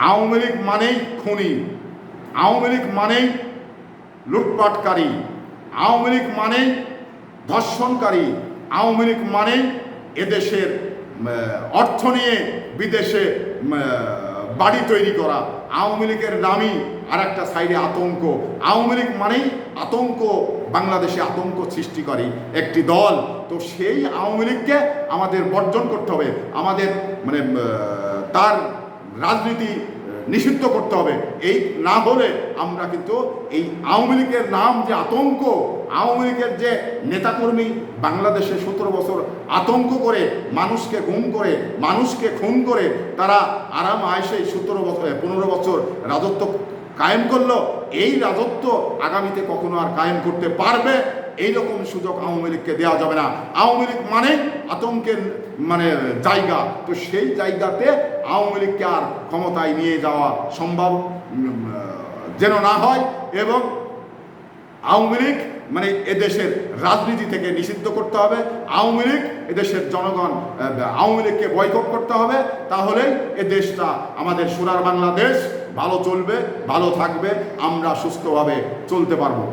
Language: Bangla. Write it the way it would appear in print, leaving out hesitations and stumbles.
আওয়ামী লীগ মানেই খুনি, আওয়ামী লীগ মানেই লুটপাটকারী, আওয়ামী লীগ মানেই ধর্ষণকারী, আওয়ামী লীগ মানেই এদেশের অর্থ নিয়ে বিদেশে বাড়ি তৈরি করা। আওয়ামী লীগের নামই আর একটা সাইডে আতঙ্ক। আওয়ামী লীগ মানেই আতঙ্ক, বাংলাদেশে আতঙ্ক সৃষ্টিকারী একটি দল। তো সেই আওয়ামী লীগকে আমাদের বর্জন করতে হবে, আমাদের তার রাজনীতি নিষিদ্ধ করতে হবে। এই না হলে আমরা কিন্তু এই আওয়ামী লীগের নাম যে আতঙ্ক, আওয়ামী লীগের যে নেতাকর্মী বাংলাদেশে 17 বছর আতঙ্ক করে, মানুষকে গুম করে, মানুষকে খুন করে তারা আরাম আয়েসে 15 বছর রাজত্ব কায়েম করলো, এই রাজত্ব আগামীতে কখনো আর কায়েম করতে পারবে এইরকম সুযোগ আওয়ামী লীগকে দেওয়া যাবে না। আওয়ামী লীগ মানে আতঙ্কের জায়গা। তো সেই জায়গাতে আওয়ামী লীগকে আর ক্ষমতায় নিয়ে যাওয়া সম্ভব যেন না হয়, এবং আওয়ামী লীগ এদেশের রাজনীতি থেকে নিষিদ্ধ করতে হবে। আওয়ামী লীগ এদেশের জনগণ আওয়ামী লীগকে বয়কট করতে হবে। তাহলেই এ দেশটা আমাদের সোনার বাংলাদেশ ভালো চলবে, ভালো থাকবে, আমরা সুস্থভাবে চলতে পারবো।